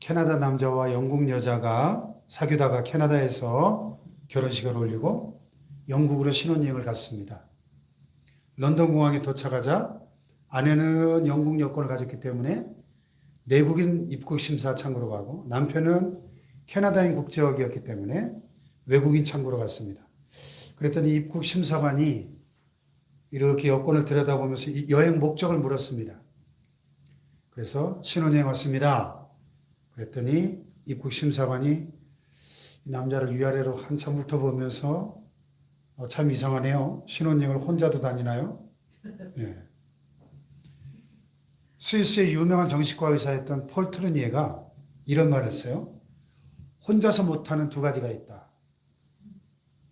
캐나다 남자와 영국 여자가 사귀다가 캐나다에서 결혼식을 올리고 영국으로 신혼여행을 갔습니다. 런던 공항에 도착하자 아내는 영국 여권을 가졌기 때문에 내국인 입국 심사 창구로 가고 남편은 캐나다인 국적이었기 때문에 외국인 창구로 갔습니다. 그랬더니 입국 심사관이 이렇게 여권을 들여다보면서 여행 목적을 물었습니다. 그래서 신혼여행 왔습니다. 그랬더니 입국 심사관이 남자를 위아래로 한참 훑어보면서 참 이상하네요. 신혼여행을 혼자도 다니나요? 예. 스위스의 유명한 정신과 의사였던 폴 트루니에가 이런 말을 했어요. 혼자서 못하는 두 가지가 있다.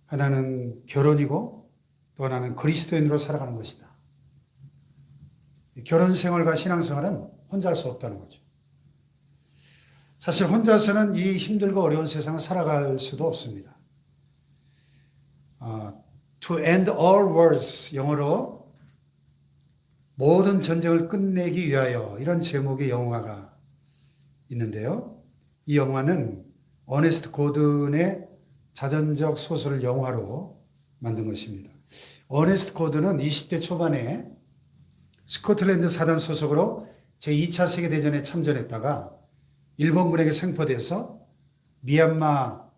하나는 결혼이고 또 하나는 그리스도인으로 살아가는 것이다. 결혼 생활과 신앙 생활은 혼자 할 수 없다는 거죠. 사실 혼자서는 이 힘들고 어려운 세상을 살아갈 수도 없습니다. To end all wars, 영어로 모든 전쟁을 끝내기 위하여, 이런 제목의 영화가 있는데요. 이 영화는 어네스트 고든의 자전적 소설을 영화로 만든 것입니다. 어네스트 고든은 20대 초반에 스코틀랜드 사단 소속으로 제2차 세계대전에 참전했다가 일본군에게 생포돼서 미얀마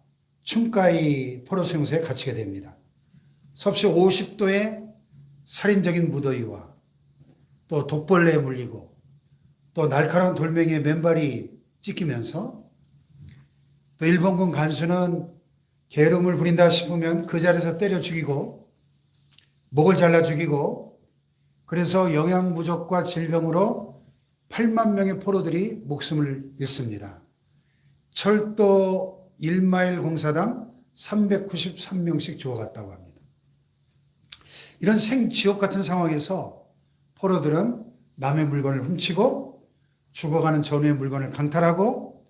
춘가이 포로 수용소에 갇히게 됩니다. 섭씨 50도의 살인적인 무더위와 또 독벌레에 물리고 또 날카로운 돌멩이에 맨발이 찢기면서 또 일본군 간수는 계름을 부린다 싶으면 그 자리에서 때려 죽이고 목을 잘라 죽이고, 그래서 영양 부족과 질병으로 8만 명의 포로들이 목숨을 잃습니다. 철도 1마일 공사당 393명씩 죽어갔다고 합니다. 이런 생지옥 같은 상황에서 포로들은 남의 물건을 훔치고 죽어가는 전우의 물건을 강탈하고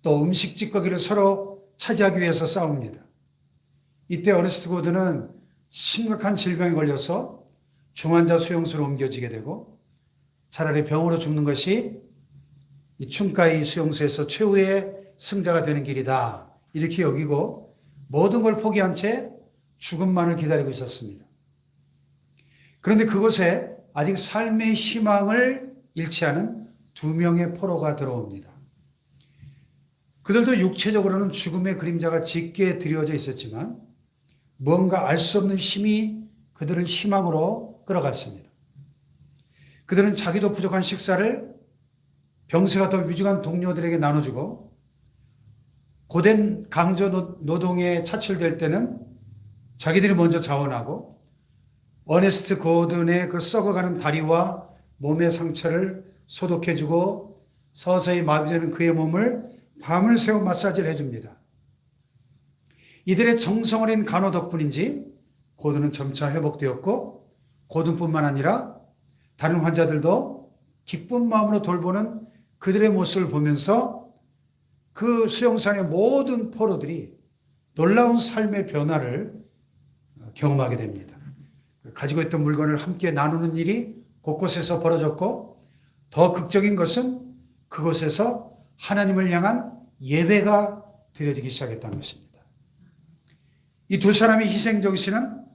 또 음식 찌꺼기를 서로 차지하기 위해서 싸웁니다. 이때 어네스트 고든은 심각한 질병에 걸려서 중환자 수용소로 옮겨지게 되고 차라리 병으로 죽는 것이 이 춘가이 수용소에서 최후의 승자가 되는 길이다, 이렇게 여기고 모든 걸 포기한 채 죽음만을 기다리고 있었습니다. 그런데 그곳에 아직 삶의 희망을 잃지 않은 2명의 포로가 들어옵니다. 그들도 육체적으로는 죽음의 그림자가 짙게 드리워져 있었지만 뭔가 알 수 없는 힘이 그들을 희망으로 끌어갔습니다. 그들은 자기도 부족한 식사를 병세가 더 위중한 동료들에게 나눠주고 고된 강조 노동에 차출될 때는 자기들이 먼저 자원하고 어네스트 고든의 그 썩어가는 다리와 몸의 상처를 소독해주고 서서히 마비되는 그의 몸을 밤을 새워 마사지를 해줍니다. 이들의 정성 어린 간호 덕분인지 고든은 점차 회복되었고 고든뿐만 아니라 다른 환자들도 기쁜 마음으로 돌보는 그들의 모습을 보면서 그 수용소 안의 모든 포로들이 놀라운 삶의 변화를 경험하게 됩니다. 가지고 있던 물건을 함께 나누는 일이 곳곳에서 벌어졌고 더 극적인 것은 그곳에서 하나님을 향한 예배가 드려지기 시작했다는 것입니다. 이 두 사람의 희생정신은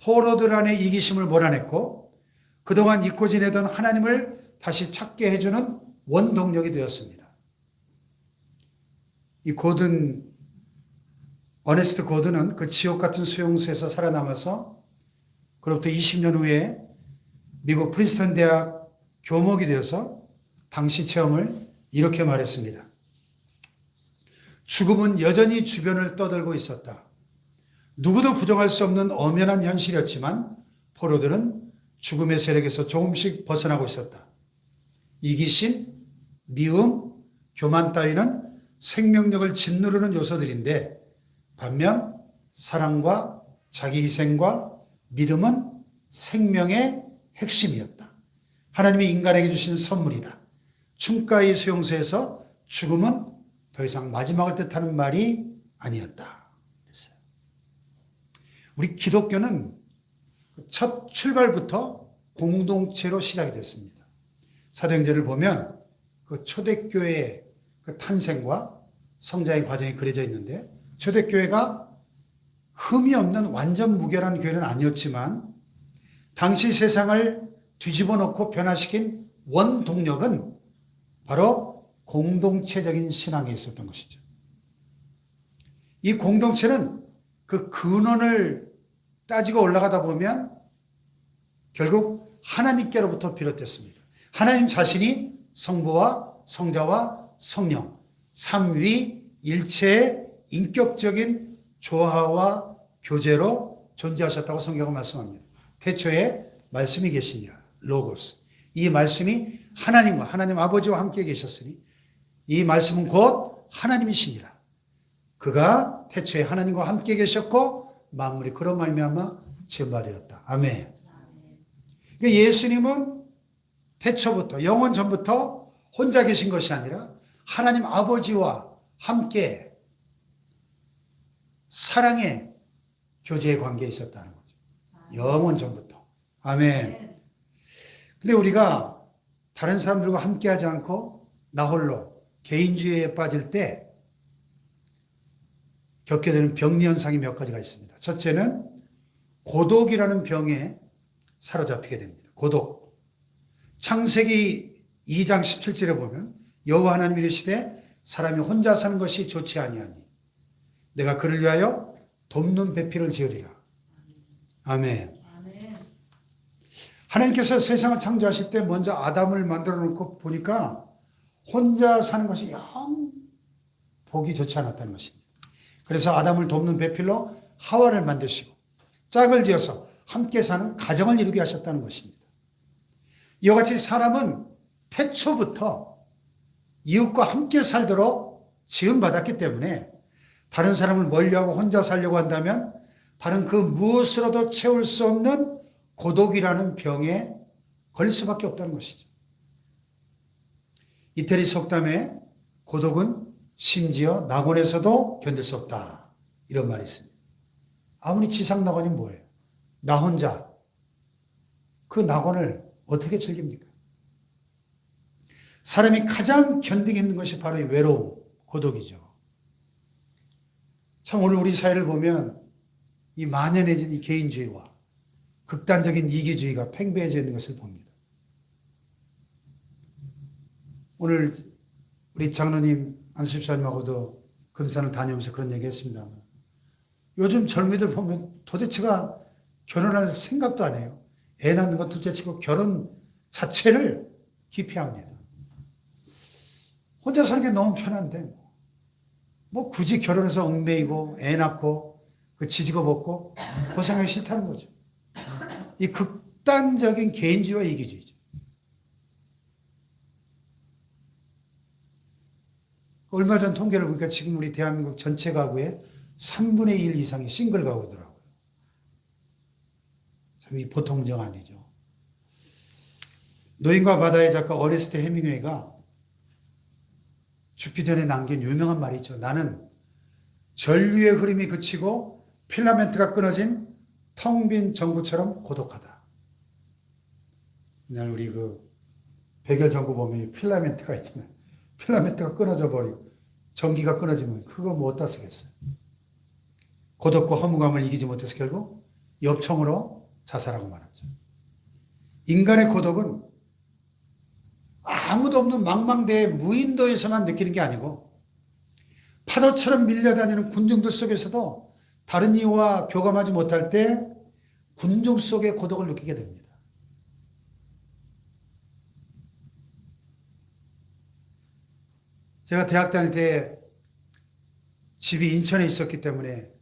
포로들 안의 이기심을 몰아냈고 그동안 잊고 지내던 하나님을 다시 찾게 해주는 원동력이 되었습니다. 이 어네스트 고든은 그 지옥 같은 수용소에서 살아남아서 그로부터 20년 후에 미국 프린스턴 대학 교목이 되어서 당시 체험을 이렇게 말했습니다. 죽음은 여전히 주변을 떠돌고 있었다. 누구도 부정할 수 없는 엄연한 현실이었지만 포로들은 죽음의 세력에서 조금씩 벗어나고 있었다. 이기심, 미움, 교만 따위는 생명력을 짓누르는 요소들인데 반면 사랑과 자기 희생과 믿음은 생명의 핵심이었다. 하나님이 인간에게 주신 선물이다. 춘가이 수용소에서 죽음은 더 이상 마지막을 뜻하는 말이 아니었다. 그랬어요. 우리 기독교는 첫 출발부터 공동체로 시작이 됐습니다. 사도행전을 보면 그 초대교회 그 탄생과 성장의 과정이 그려져 있는데 초대교회가 흠이 없는 완전 무결한 교회는 아니었지만 당시 세상을 뒤집어 놓고 변화시킨 원동력은 바로 공동체적인 신앙에 있었던 것이죠. 이 공동체는 그 근원을 따지고 올라가다 보면 결국 하나님께로부터 비롯됐습니다. 하나님 자신이 성부와 성자와 성령, 삼위일체의 인격적인 조화와 교제로 존재하셨다고 성경은 말씀합니다. 태초에 말씀이 계시니라, 로고스. 이 말씀이 하나님과 하나님 아버지와 함께 계셨으니 이 말씀은 곧 하나님이시니라. 그가 태초에 하나님과 함께 계셨고 만물이 그런 말미암아 지음받았다. 아멘. 그러니까 예수님은 태초부터 영원 전부터 혼자 계신 것이 아니라 하나님 아버지와 함께 사랑의 교제의 관계에 있었다는 거죠. 영원 전부터. 아멘. 근데 우리가 다른 사람들과 함께 하지 않고 나 홀로 개인주의에 빠질 때 겪게 되는 병리 현상이 몇 가지가 있습니다. 첫째는 고독이라는 병에 사로잡히게 됩니다. 고독. 창세기 2장 17절에 보면 여호와 하나님이 이르시되 사람이 혼자 사는 것이 좋지 아니하니 내가 그를 위하여 돕는 배필을 지으리라. 아멘. 하나님께서 세상을 창조하실 때 먼저 아담을 만들어 놓고 보니까 혼자 사는 것이 영 보기 좋지 않았다는 것입니다. 그래서 아담을 돕는 배필로 하와를 만드시고 짝을 지어서 함께 사는 가정을 이루게 하셨다는 것입니다. 이와 같이 사람은 태초부터 이웃과 함께 살도록 지음받았기 때문에 다른 사람을 멀리하고 혼자 살려고 한다면 다른 그 무엇으로도 채울 수 없는 고독이라는 병에 걸릴 수밖에 없다는 것이죠. 이태리 속담에 고독은 심지어 낙원에서도 견딜 수 없다. 이런 말이 있습니다. 아무리 지상 낙원이 뭐예요? 나 혼자 그 낙원을 어떻게 즐깁니까? 사람이 가장 견디기 힘든 것이 바로 이 외로움, 고독이죠. 참 오늘 우리 사회를 보면 이 만연해진 이 개인주의와 극단적인 이기주의가 팽배해져 있는 것을 봅니다. 오늘 우리 장로님 안수집사님하고도 금산을 다녀오면서 그런 얘기 했습니다만 요즘 젊이들 보면 도대체가 결혼할 생각도 안 해요. 애 낳는 것 둘째치고 결혼 자체를 기피합니다. 혼자 사는 게 너무 편한데 뭐 굳이 결혼해서 얽매이고 애 낳고 그 지지고 볶고 고생하기 싫다는 거죠. 이 극단적인 개인주의와 이기주의죠. 얼마 전 통계를 보니까 지금 우리 대한민국 전체 가구의 3분의 1 이상이 싱글 가구더라고요. 참 이 보통 문제가 아니죠. 노인과 바다의 작가 어네스트 해밍웨이가 죽기 전에 남긴 유명한 말이 있죠. 나는 전류의 흐름이 그치고 필라멘트가 끊어진 텅 빈 전구처럼 고독하다. 그날 우리 그 백열 전구 보면 필라멘트가 있잖아요. 필라멘트가 끊어져 버리고 전기가 끊어지면 그거 뭐 어디다 쓰겠어요. 고독과 허무감을 이기지 못해서 결국 엽총으로 자살하고 말았죠. 인간의 고독은 아무도 없는 망망대해 무인도에서만 느끼는 게 아니고 파도처럼 밀려다니는 군중들 속에서도 다른 이와 교감하지 못할 때 군중 속의 고독을 느끼게 됩니다. 제가 대학 다닐 때 집이 인천에 있었기 때문에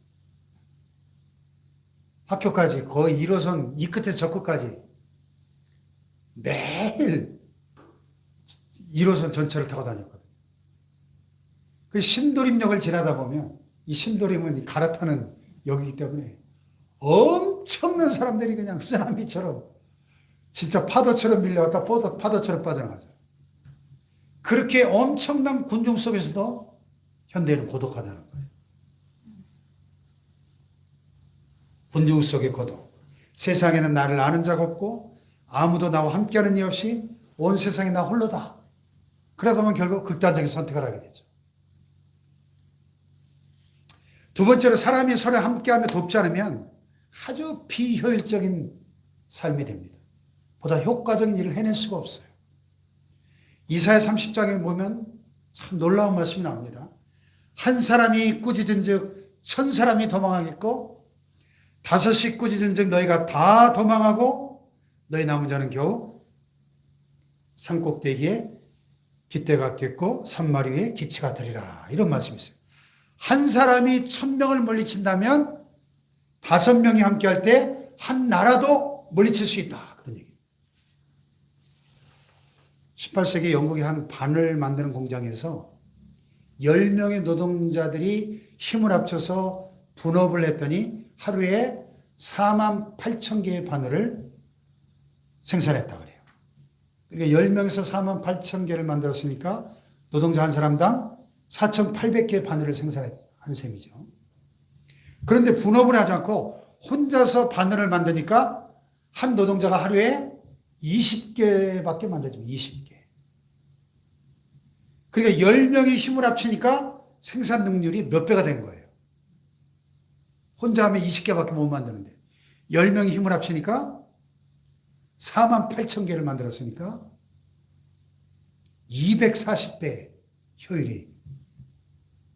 학교까지 거의 1호선 이 끝에서 저 끝까지 매일 1호선 전철을 타고 다녔거든요. 그 신도림역을 지나다 보면 이 신도림은 갈아타는 역이기 때문에 엄청난 사람들이 그냥 쓰나미처럼 진짜 파도처럼 밀려왔다 파도처럼 빠져나가죠. 그렇게 엄청난 군중 속에서도 현대인은 고독하다는 거예요. 군중 속의 고독. 세상에는 나를 아는 자가 없고 아무도 나와 함께하는 이 없이 온 세상이 나 홀로다. 그러다 보면 결국 극단적인 선택을 하게 되죠. 두 번째로 사람이 서로 함께하며 돕지 않으면 아주 비효율적인 삶이 됩니다. 보다 효과적인 일을 해낼 수가 없어요. 이사야 30장에 보면 참 놀라운 말씀이 나옵니다. 한 사람이 꾸짖은 즉 1000사람이 도망하겠고 5이 꾸짖은 즉 너희가 다 도망하고 너희 남은 자는 겨우 산꼭대기에 깃대가 같겠고 산마리 위에 기치가 되리라. 이런 말씀이 있어요. 한 사람이 1000명을 물리친다면 5명이 함께할 때 한 나라도 물리칠 수 있다. 그런 얘기예요. 18세기 영국의 한 바늘 만드는 공장에서 10명의 노동자들이 힘을 합쳐서 분업을 했더니 하루에 48,000개의 바늘을 생산했다 그래요. 그러니까 10명에서 48,000개를 만들었으니까 노동자 한 사람당 4,800개의 바늘을 생산한 셈이죠. 그런데 분업을 하지 않고 혼자서 바늘을 만드니까 한 노동자가 하루에 20개밖에 만들죠. 20개. 그러니까 10명이 힘을 합치니까 생산 능률이 몇 배가 된 거예요. 혼자 하면 20개밖에 못 만드는데 10명이 힘을 합치니까 48,000개를 만들었으니까 240배 효율이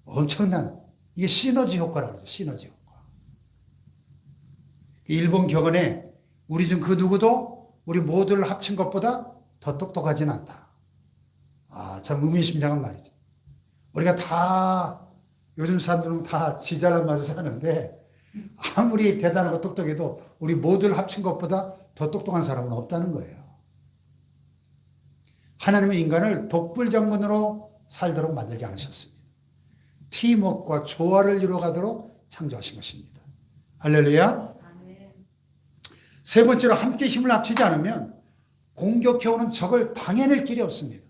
엄청난, 이게 시너지 효과라고 그러죠. 시너지 효과. 일본 격언에 우리 중 그 누구도 우리 모두를 합친 것보다 더 똑똑하진 않다. 아, 참 의미심장한 말이죠. 우리가 다 요즘 사람들은 다 지잘난 맛에 사는데 아무리 대단하고 똑똑해도 우리 모두를 합친 것보다 더 똑똑한 사람은 없다는 거예요. 하나님은 인간을 독불장군으로 살도록 만들지 않으셨습니다. 팀워크와 조화를 이루어가도록 창조하신 것입니다. 할렐루야. 세 번째로 함께 힘을 합치지 않으면 공격해오는 적을 당해낼 길이 없습니다.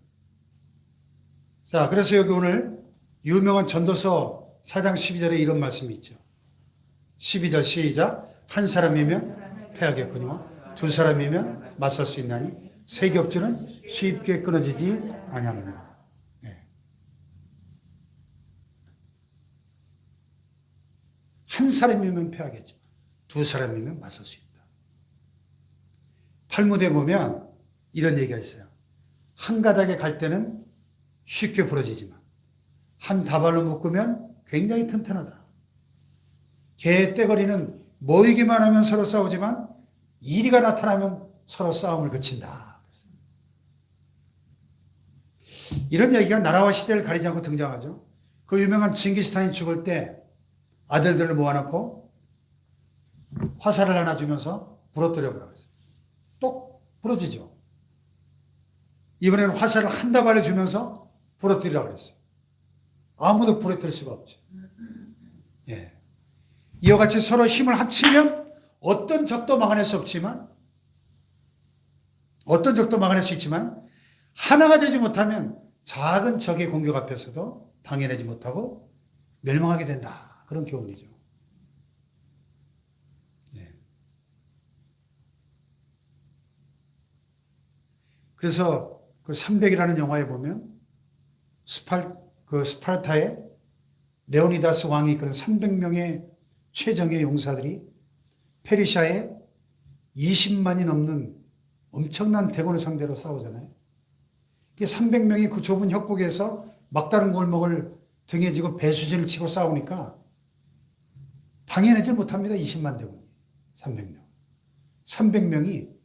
자, 그래서 여기 오늘 유명한 전도서 4장 12절에 이런 말씀이 있죠. 12절 시작. 한 사람이면 패하겠거니와 두 사람이면 맞설 수 있나니 세 겹줄은 쉽게 끊어지지 아니하느니라. 네. 한 사람이면 패하겠죠. 두 사람이면 맞설 수 있다. 탈무드에 보면 이런 얘기가 있어요. 한 가닥에 갈 때는 쉽게 부러지지만 한 다발로 묶으면 굉장히 튼튼하다. 개 떼거리는 모이기만 하면 서로 싸우지만 이리가 나타나면 서로 싸움을 그친다. 이런 얘기가 나라와 시대를 가리지 않고 등장하죠. 그 유명한 징기스칸이 죽을 때 아들들을 모아놓고 화살을 하나 주면서 부러뜨려 보라고 했어요. 똑 부러지죠. 이번에는 화살을 한 다발을 주면서 부러뜨리라고 그랬어요. 아무도 부러뜨릴 수가 없죠. 예. 이와 같이 서로 힘을 합치면 어떤 적도 막아낼 수 없지만, 어떤 적도 막아낼 수 있지만, 하나가 되지 못하면 작은 적의 공격 앞에서도 당해내지 못하고 멸망하게 된다. 그런 교훈이죠. 예. 그래서 그 300이라는 영화에 보면 스파르타의 레오니다스 왕이 이끄는 300명의 최정예 용사들이 페르시아에 20만이 넘는 엄청난 대군을 상대로 싸우잖아요. 300명이 그 좁은 협곡에서 막다른 골목을 등에 지고 배수진을 치고 싸우니까 당해내지 못합니다. 20만 대군이. 300명. 300명이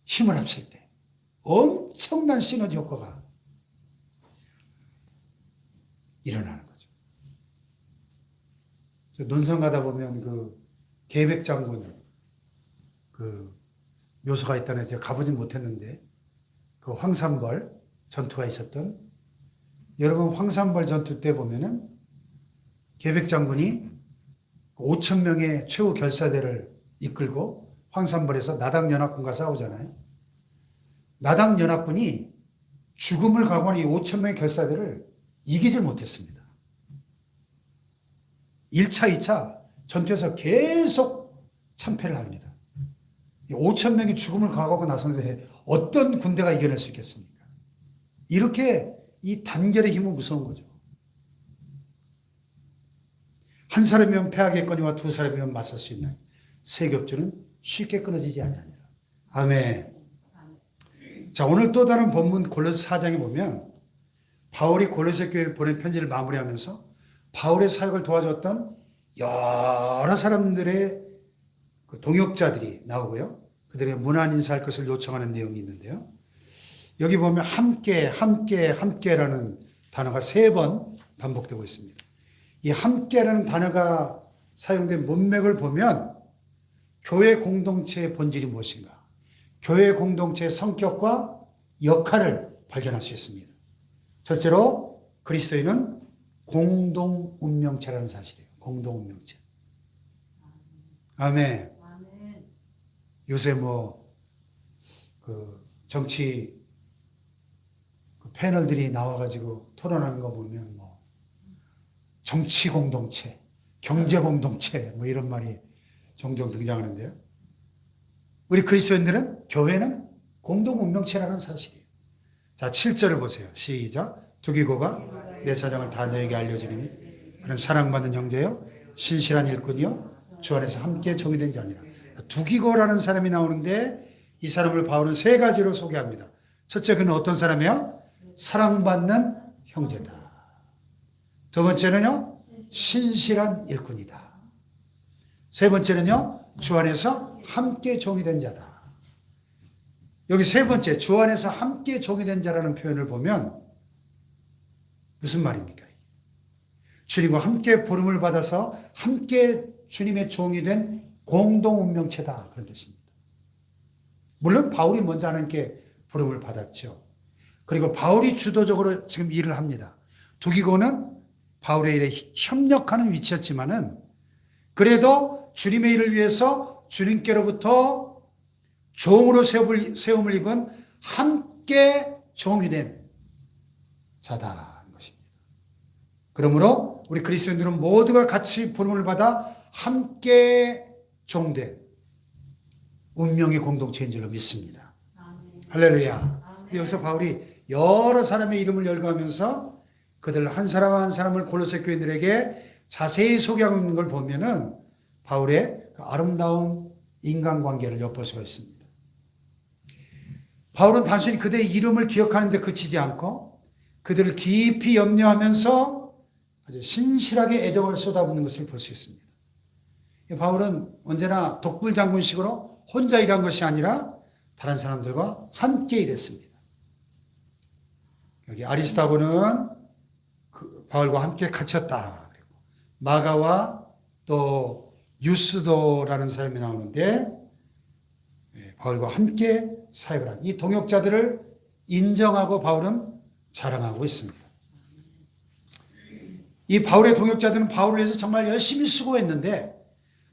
힘을 합칠 때 엄청난 시너지 효과가 일어나는 거죠. 논산 가다 보면 그 계백 장군 그 묘소가 있다는 제가 가보진 못했는데 그 황산벌 전투가 있었던, 여러분 황산벌 전투 때 보면은 계백 장군이 5,000명의 최후 결사대를 이끌고 황산벌에서 나당연합군과 싸우잖아요. 나당연합군이 죽음을 각오한 이 5,000명의 결사대를 이기질 못했습니다. 1차, 2차 전투에서 계속 참패를 합니다. 5,000명이 죽음을 각오하고 나섰는데 어떤 군대가 이겨낼 수 있겠습니까? 이렇게 이 단결의 힘은 무서운 거죠. 한 사람이면 패하겠거니와 두 사람이면 맞설 수 있는 세 겹줄은 쉽게 끊어지지 아니하니라. 아멘. 자, 오늘 또 다른 본문 골로새 4장에 보면 바울이 골로새 교회에 보낸 편지를 마무리하면서 바울의 사역을 도와줬던 여러 사람들의 그 동역자들이 나오고요. 그들의 문안 인사할 것을 요청하는 내용이 있는데요. 여기 보면 함께라는 단어가 3번 반복되고 있습니다. 이 함께라는 단어가 사용된 문맥을 보면 교회 공동체의 본질이 무엇인가, 교회 공동체의 성격과 역할을 발견할 수 있습니다. 첫째로 그리스도인은 공동 운명체라는 사실이에요. 공동 운명체. 아멘. 요새 정치 패널들이 나와가지고 토론하는 거 보면 정치 공동체, 경제 공동체 이런 말이 종종 등장하는데요. 우리 그리스도인들은 교회는 공동 운명체라는 사실이에요. 자, 7절을 보세요. 시작. 두기고가 내 사정을 다 너에게 알려주리니 그는 사랑받는 형제요 신실한 일꾼이요 주 안에서 함께 종이 된 자니라. 두기고라는 사람이 나오는데 이 사람을 바울은 3가지로 소개합니다. 첫째, 그는 어떤 사람이에요? 사랑받는 형제다. 두 번째는요, 신실한 일꾼이다. 세 번째는요, 주 안에서 함께 종이 된 자다. 여기 세 번째, 주 안에서 함께 종이 된 자라는 표현을 보면 무슨 말입니까? 주님과 함께 부름을 받아서 함께 주님의 종이 된 공동 운명체다, 그런 뜻입니다. 물론 바울이 먼저 하나님께 부름을 받았죠. 그리고 바울이 주도적으로 지금 일을 합니다. 두기고는 바울의 일에 협력하는 위치였지만은 그래도 주님의 일을 위해서 주님께로부터 종으로 세움을 입은 함께 종이 된 자다는 것입니다. 그러므로 우리 그리스도인들은 모두가 같이 부름을 받아 함께 종된 운명의 공동체인 줄로 믿습니다. 할렐루야. 여기서 바울이 여러 사람의 이름을 열거하면서 그들 한 사람 한 사람을 골로새 교인들에게 자세히 소개하고 있는 걸 보면은 바울의 그 아름다운 인간관계를 엿볼 수가 있습니다. 바울은 단순히 그들의 이름을 기억하는 데 그치지 않고 그들을 깊이 염려하면서 아주 신실하게 애정을 쏟아붓는 것을 볼 수 있습니다. 바울은 언제나 독불장군식으로 혼자 일한 것이 아니라 다른 사람들과 함께 일했습니다. 여기 아리스타고는 바울과 함께 갇혔다. 마가와 또 유스도라는 사람이 나오는데 바울과 함께 사역을 한 이 동역자들을 인정하고 바울은 자랑하고 있습니다. 이 바울의 동역자들은 바울을 위해서 정말 열심히 수고했는데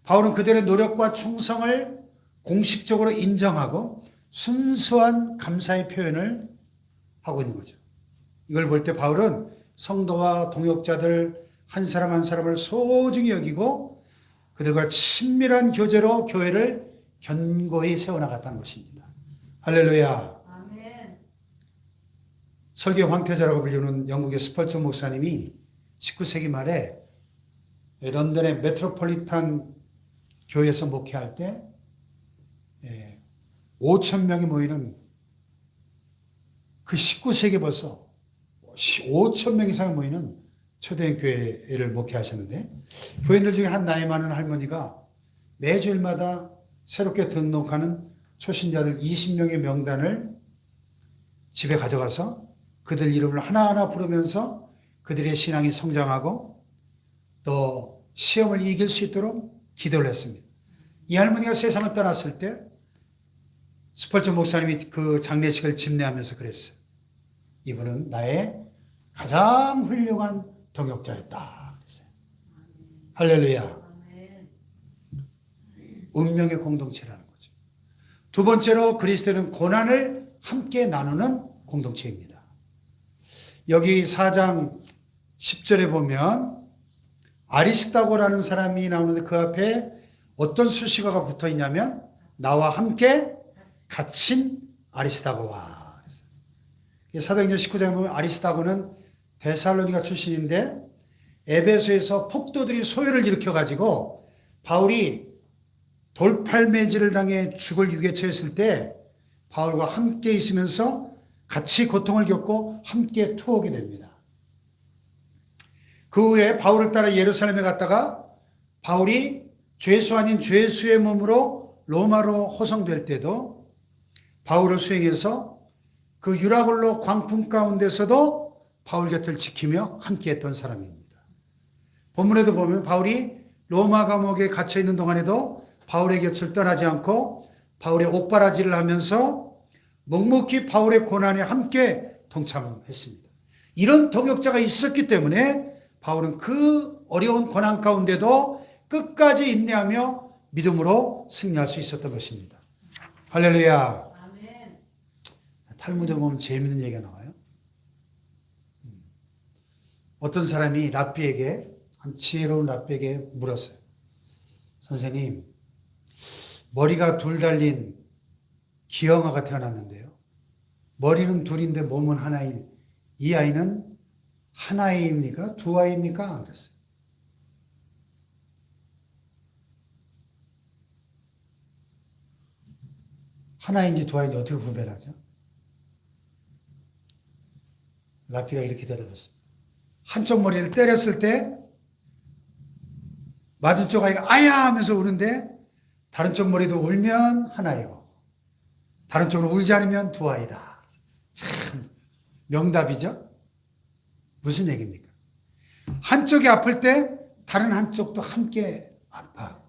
바울은 그들의 노력과 충성을 공식적으로 인정하고 순수한 감사의 표현을 하고 있는 거죠. 이걸 볼 때 바울은 성도와 동역자들 한 사람 한 사람을 소중히 여기고 그들과 친밀한 교제로 교회를 견고히 세워나갔다는 것입니다. 할렐루야. 아멘. 설교 황태자라고 불리는 영국의 스펄전 목사님이 19세기 말에 런던의 메트로폴리탄 교회에서 목회할 때 5천 명이 모이는 그 19세기 벌써 5천 명 이상이 모이는 초대형 교회를 목회하셨는데 교인들 중에 한 나이 많은 할머니가 매주일마다 새롭게 등록하는 초신자들 20명의 명단을 집에 가져가서 그들 이름을 하나하나 부르면서 그들의 신앙이 성장하고 또 시험을 이길 수 있도록 기도를 했습니다. 이 할머니가 세상을 떠났을 때 스펄전 목사님이 그 장례식을 집례하면서 그랬어요. 이분은 나의 가장 훌륭한 동역자였다. 그랬어요. 할렐루야. 운명의 공동체라는 거죠. 두 번째로 그리스도는 고난을 함께 나누는 공동체입니다. 여기 4장 10절에 보면 아리스타고라는 사람이 나오는데 그 앞에 어떤 수식어가 붙어 있냐면 나와 함께 갇힌 아리스타고와. 사도행전 19장에 보면 아리스다고는 데살로니가 출신인데 에베소에서 폭도들이 소요를 일으켜가지고 바울이 돌팔매질을 당해 죽을 유기에 처했을 때 바울과 함께 있으면서 같이 고통을 겪고 함께 투옥이 됩니다. 그 후에 바울을 따라 예루살렘에 갔다가 바울이 죄수 아닌 죄수의 몸으로 로마로 호송될 때도 바울을 수행해서 그 유라굴로 광풍 가운데서도 바울 곁을 지키며 함께했던 사람입니다. 본문에도 보면 바울이 로마 감옥에 갇혀 있는 동안에도 바울의 곁을 떠나지 않고 바울의 옥바라지를 하면서 묵묵히 바울의 고난에 함께 동참했습니다. 이런 동역자가 있었기 때문에 바울은 그 어려운 고난 가운데도 끝까지 인내하며 믿음으로 승리할 수 있었던 것입니다. 할렐루야. 아멘. 탈무드에 보면 재미있는 얘기가 나와요. 어떤 사람이 랍비에게, 한 지혜로운 랍비에게 물었어요. 선생님, 머리가 둘 달린 기형아가 태어났는데요. 머리는 둘인데 몸은 하나인 이 아이는 한 아이입니까? 두 아이입니까? 그랬어요. 하나인지 두 아이인지 어떻게 구별하죠? 라피가 이렇게 대답했어요. 한쪽 머리를 때렸을 때 맞은 쪽 아이가 아야 하면서 우는데 다른 쪽 머리도 울면 하나이고 다른 쪽으로 울지 않으면 두 아이다. 참 명답이죠? 무슨 얘기입니까? 한쪽이 아플 때 다른 한쪽도 함께 아파.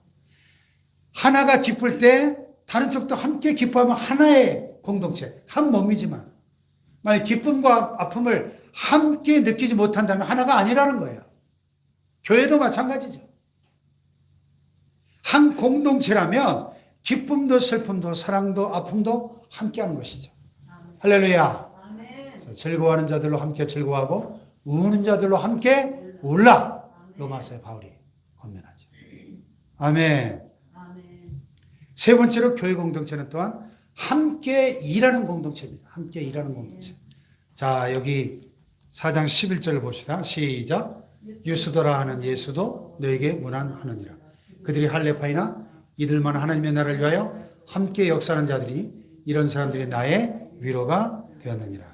하나가 기쁠 때 다른 쪽도 함께 기뻐하면 하나의 공동체, 한 몸이지만 만약 기쁨과 아픔을 함께 느끼지 못한다면 하나가 아니라는 거예요. 교회도 마찬가지죠. 한 공동체라면 기쁨도 슬픔도 사랑도 아픔도 함께하는 것이죠. 아멘. 할렐루야. 아멘. 즐거워하는 자들로 함께 즐거워하고 우는 자들로 함께 울라. 로마서에 바울이 권면하죠. 아멘. 아멘. 세 번째로 교회 공동체는 또한 함께 일하는 공동체입니다. 함께 일하는 공동체. 자, 여기 4장 11절을 봅시다. 시작. 유스도라 하는 예수도 너에게 문안하느니라. 그들이 할레파이나 이들만 하나님의 나라를 위하여 함께 역사하는 자들이 이런 사람들이 나의 위로가 되었느니라.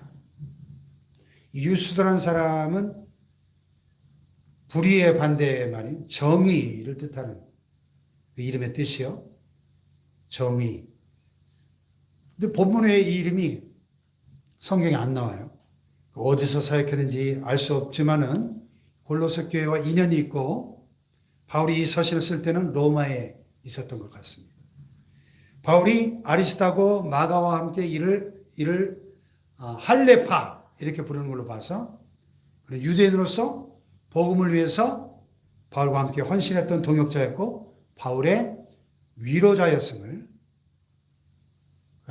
유스도라는 사람은 불의의 반대의 말인 정의를 뜻하는 그 이름의 뜻이요. 정의. 근데 본문에 이 이름이 성경에 안 나와요. 어디서 사역했는지 알 수 없지만은 골로새 교회와 인연이 있고 바울이 이 서신을 쓸 때는 로마에 있었던 것 같습니다. 바울이 아리스타고 마가와 함께 이를 할레파 이렇게 부르는 걸로 봐서 유대인으로서 복음을 위해서 바울과 함께 헌신했던 동역자였고 바울의 위로자였음을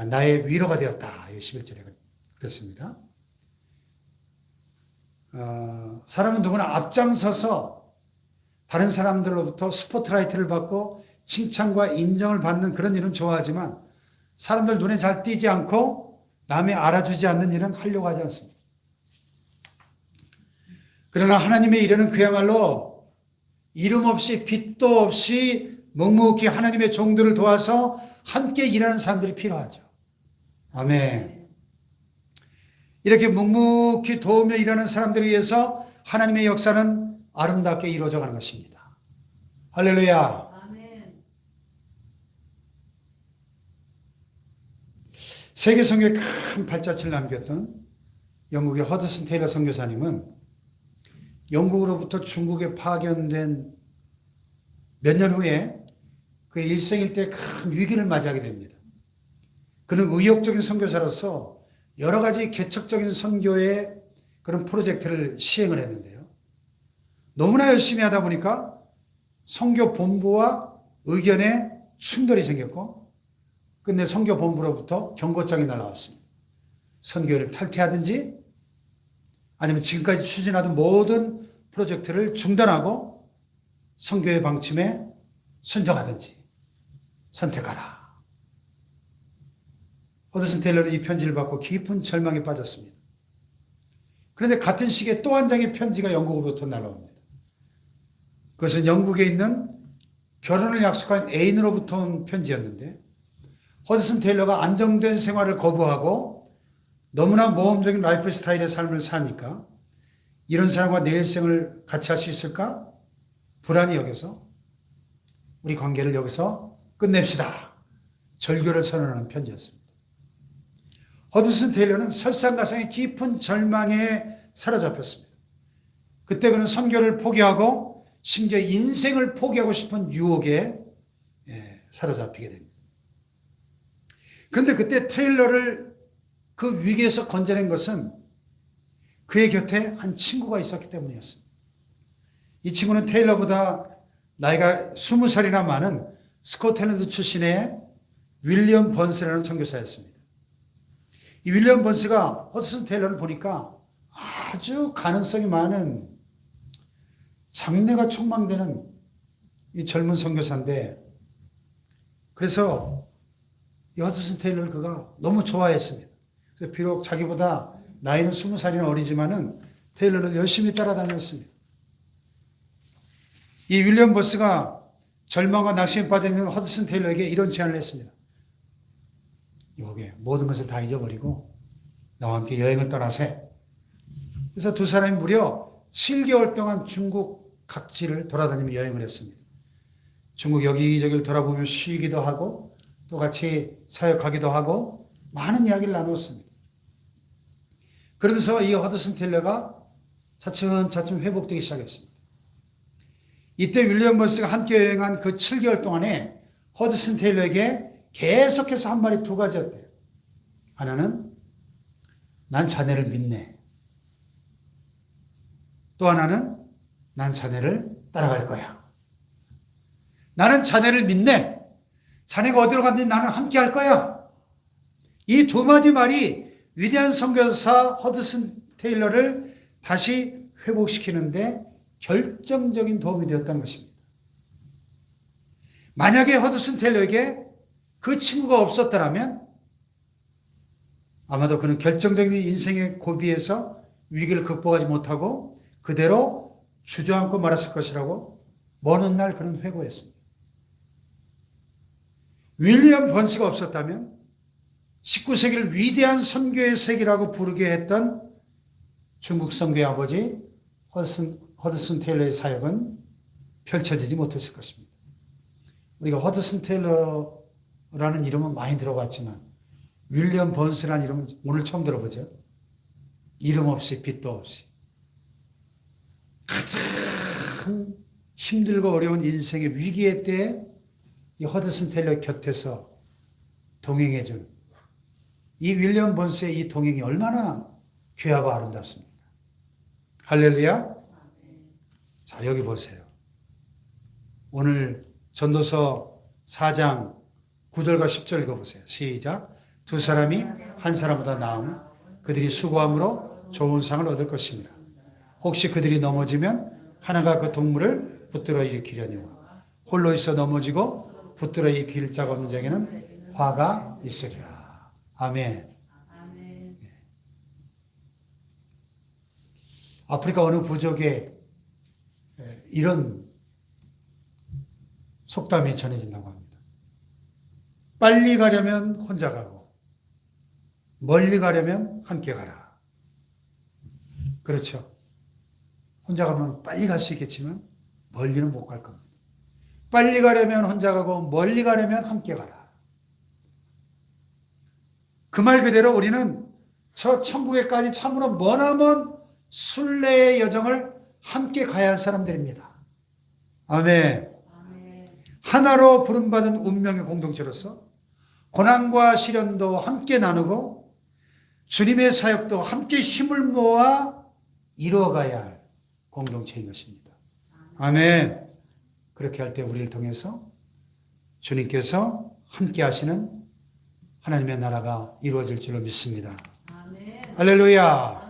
나의 위로가 되었다. 11절에 그랬습니다. 사람은 누구나 앞장서서 다른 사람들로부터 스포트라이트를 받고 칭찬과 인정을 받는 그런 일은 좋아하지만 사람들 눈에 잘 띄지 않고 남이 알아주지 않는 일은 하려고 하지 않습니다. 그러나 하나님의 일에는 그야말로 이름 없이 빛도 없이 묵묵히 하나님의 종들을 도와서 함께 일하는 사람들이 필요하죠. 아멘. 이렇게 묵묵히 도우며 일하는 사람들을 위해서 하나님의 역사는 아름답게 이루어져 가는 것입니다. 할렐루야. 아멘. 세계 선교에 큰 발자취를 남겼던 영국의 허드슨 테일러 선교사님은 영국으로부터 중국에 파견된 몇 년 후에 그의 일생일대 큰 위기를 맞이하게 됩니다. 그는 의욕적인 선교사로서 여러 가지 개척적인 선교의 그런 프로젝트를 시행을 했는데요. 너무나 열심히 하다 보니까 선교 본부와 의견에 충돌이 생겼고 끝내 선교 본부로부터 경고장이 날아왔습니다. 선교를 탈퇴하든지 아니면 지금까지 추진하던 모든 프로젝트를 중단하고 선교의 방침에 순종하든지 선택하라. 허드슨 테일러는 이 편지를 받고 깊은 절망에 빠졌습니다. 그런데 같은 시기에 또 한 장의 편지가 영국으로부터 날아옵니다. 그것은 영국에 있는 결혼을 약속한 애인으로부터 온 편지였는데 허드슨 테일러가 안정된 생활을 거부하고 너무나 모험적인 라이프 스타일의 삶을 사니까 이런 사람과 내 일생을 같이 할 수 있을까? 불안히 여겨서 우리 관계를 여기서 끝냅시다. 절교를 선언하는 편지였습니다. 허드슨 테일러는 설상가상의 깊은 절망에 사로잡혔습니다. 그때 그는 선교를 포기하고 심지어 인생을 포기하고 싶은 유혹에 사로잡히게 됩니다. 그런데 그때 테일러를 그 위기에서 건져낸 것은 그의 곁에 한 친구가 있었기 때문이었습니다. 이 친구는 테일러보다 나이가 20살이나 많은 스코틀랜드 출신의 윌리엄 번스라는 선교사였습니다. 이 윌리엄 번스가 허드슨 테일러를 보니까 아주 가능성이 많은 장래가 촉망되는 이 젊은 선교사인데 그래서 이 허드슨 테일러를 그가 너무 좋아했습니다. 그래서 비록 자기보다 나이는 20살이나 어리지만은 테일러를 열심히 따라다녔습니다. 이 윌리엄 버스가 절망과 낙심에 빠져 있는 허드슨 테일러에게 이런 제안을 했습니다. 여기 모든 것을 다 잊어버리고 나와 함께 여행을 떠나세. 그래서 두 사람이 무려 7개월 동안 중국 각지를 돌아다니며 여행을 했습니다. 중국 여기저기를 돌아보며 쉬기도 하고 또 같이 사역하기도 하고 많은 이야기를 나눴습니다. 그러면서 이 허드슨 테일러가 차츰차츰 회복되기 시작했습니다. 이때 윌리엄 버스가 함께 여행한 그 7개월 동안에 허드슨 테일러에게 계속해서 한 말이 두 가지였대요. 하나는 난 자네를 믿네. 또 하나는 난 자네를 따라갈 거야. 나는 자네를 믿네. 자네가 어디로 가든지 나는 함께 할 거야. 이 두 마디 말이 위대한 선교사 허드슨 테일러를 다시 회복시키는데 결정적인 도움이 되었다는 것입니다. 만약에 허드슨 테일러에게 그 친구가 없었더라면 아마도 그는 결정적인 인생의 고비에서 위기를 극복하지 못하고 그대로 주저앉고 말았을 것이라고 먼 훗날 그는 회고했습니다. 윌리엄 번스가 없었다면 19세기를 위대한 선교의 세기라고 부르게 했던 중국 선교의 아버지 허드슨 테일러의 사역은 펼쳐지지 못했을 것입니다. 우리가 허드슨 테일러라는 이름은 많이 들어봤지만 윌리엄 번스라는 이름은 오늘 처음 들어보죠. 이름 없이 빛도 없이 가장 힘들고 어려운 인생의 위기의 때에 이 허드슨 테일러 곁에서 동행해준 이 윌리엄 번스의 이 동행이 얼마나 귀하고 아름답습니까? 할렐루야. 자, 여기 보세요. 오늘 전도서 4장 9절과 10절 읽어보세요. 시작. 두 사람이 한 사람보다 나으면 그들이 수고함으로 좋은 상을 얻을 것입니다. 혹시 그들이 넘어지면 하나가 그 동물을 붙들어 일으키려니와 홀로 있어 넘어지고 붙들어 일으킬 자가 없는 자에게는 화가 있으리라. 아멘. 아프리카 어느 부족에 이런 속담이 전해진다고 합니다. 빨리 가려면 혼자 가고 멀리 가려면 함께 가라. 그렇죠. 혼자 가면 빨리 갈 수 있겠지만 멀리는 못 갈 겁니다. 빨리 가려면 혼자 가고 멀리 가려면 함께 가라. 그 말 그대로 우리는 저 천국에까지 참으로 머나먼 순례의 여정을 함께 가야 할 사람들입니다. 아멘. 하나로 부름받은 운명의 공동체로서 고난과 시련도 함께 나누고 주님의 사역도 함께 힘을 모아 이루어가야 할 공동체인 것입니다. 아멘. 그렇게 할 때 우리를 통해서 주님께서 함께 하시는 하나님의 나라가 이루어질 줄로 믿습니다. 아멘. 할렐루야.